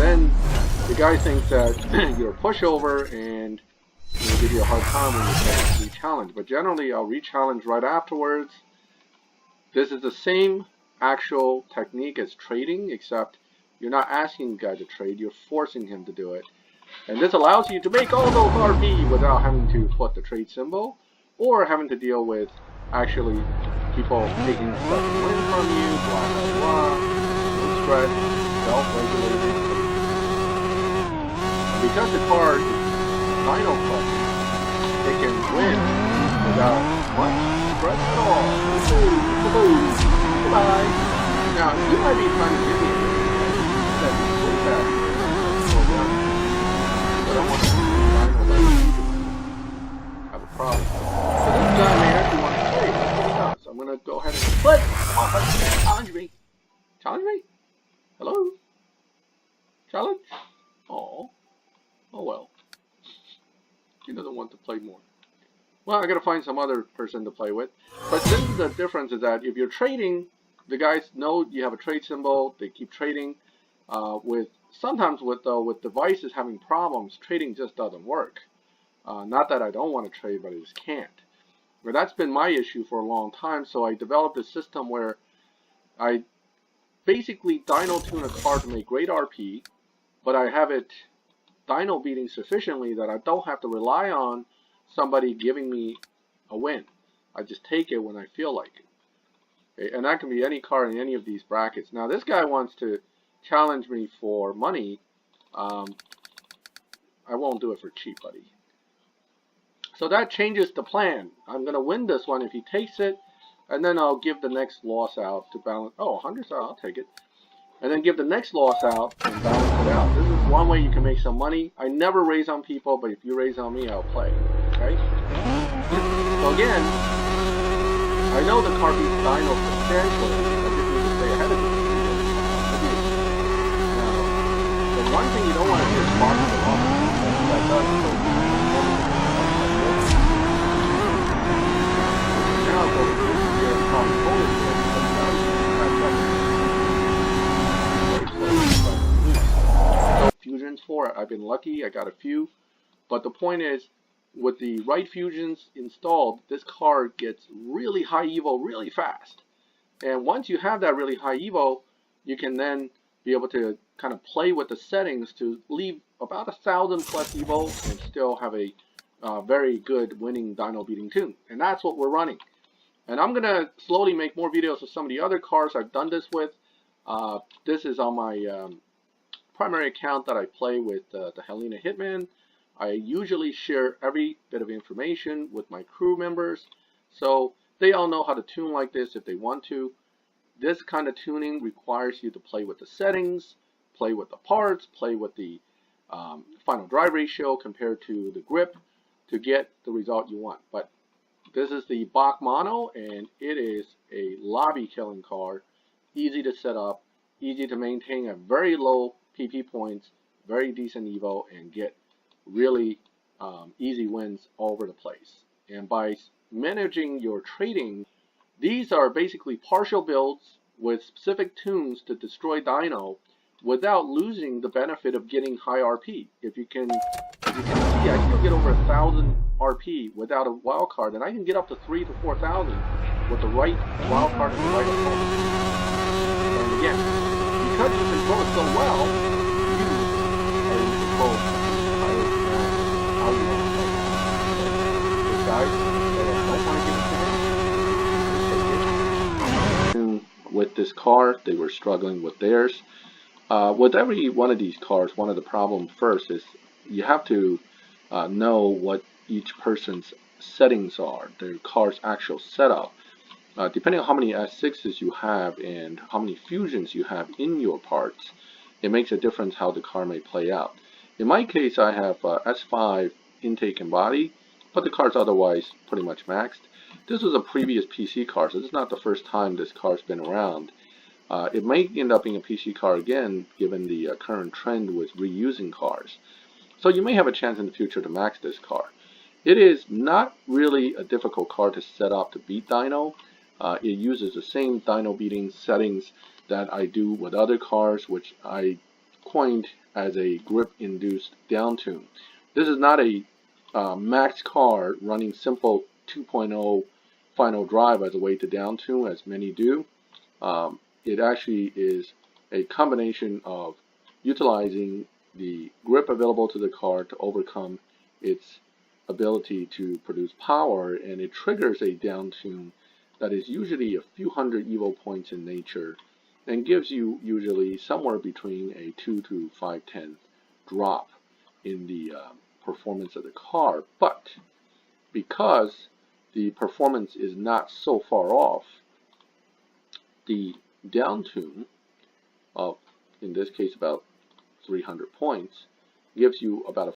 then the guy thinks that you're a pushover and he'll give you a hard time when you say re-challenge. But generally, I'll re-challenge right afterwards. This is the same actual technique as trading, except you're not asking the guy to trade, you're forcing him to do it. And this allows you to make all those RP without having to put the trade symbol, or having to deal with actually people taking a second win from you, blah blah blah, no stress, self-regulated. Because the card is Dino collecting, it can win without much stress at all. Goodbye. Now, you might be trying to give me that really fast. But I want to have a problem. So this guy may actually want to play. So I'm going to go ahead and play. Come on, challenge me. Challenge me? Hello? Challenge? Oh. Oh well. He doesn't want to play more. Well, I gotta find some other person to play with. But then the difference is that if you're trading, the guys know you have a trade symbol. They keep trading. Sometimes with devices having problems, trading just doesn't work. Not that I don't want to trade, but I just can't. But that's been my issue for a long time. So I developed a system where I basically dyno tune a card to make great RP, but I have it dyno beating sufficiently that I don't have to rely on somebody giving me a win. I just take it when I feel like it. Okay? And that can be any card in any of these brackets. Now this guy wants to challenge me for money. I won't do it for cheap, buddy. So that changes the plan. I'm going to win this one if he takes it, and then I'll give the next loss out to balance. Oh, 100, so I'll take it. And then give the next loss out and balance it out. This is one way you can make some money. I never raise on people, but if you raise on me, I'll play. Okay? So again, I know the card beats Dino substantially. I just need to stay ahead of it. Now, the one thing you don't want to do is box it off. That does so. Now go to your component. Fusions for it. I've been lucky, I got a few, but the point is, with the right fusions installed, this card gets really high evo really fast. And once you have that really high evo, you can then be able to kind of play with the settings to leave about 1,000 plus evo and still have a very good winning dyno beating tune. And that's what we're running. And I'm gonna slowly make more videos of some of the other cards I've done this with. This is on my primary account that I play with the Helena Hitman. I usually share every bit of information with my crew members, so they all know how to tune like this if they want to. This kind of tuning requires you to play with the settings, play with the parts, play with the final drive ratio compared to the grip to get the result you want. But this is the Bach Mono, and it is a lobby killing card. Easy to set up, easy to maintain at very low PP points, very decent evo, and get really easy wins all over the place. And by managing your trading, these are basically partial builds with specific tunes to destroy dyno without losing the benefit of getting high RP. If you can see, I still get over 1,000 RP without a wild card, and I can get up to 3,000 to 4,000 with the right wild card and the right opponent. And again, because you control it so well, you are in control of how you want to play. The guys that don't want to give it to me, with this card, they were struggling with theirs. With every one of these cards, one of the problems first is you have to know what each person's settings are, their card's actual setup. Depending on how many S6s you have and how many fusions you have in your parts, it makes a difference how the card may play out. In my case, I have S5 intake and body, but the card's otherwise pretty much maxed. This was a previous PC card, so this is not the first time this card's been around. It may end up being a PC card again, given the current trend with reusing cards. So you may have a chance in the future to max this card. It is not really a difficult card to set up to beat dyno. It uses the same dyno beating settings that I do with other cards, which I coined as a grip-induced downtune. This is not a max car running simple 2.0 final drive as a way to downtune, as many do. It actually is a combination of utilizing the grip available to the car to overcome its ability to produce power, and it triggers a downtune that is usually a few hundred evo points in nature and gives you usually somewhere between a 2 to 5/10 drop in the performance of the car. But because the performance is not so far off, the downtune of, in this case, about 300 points gives you about a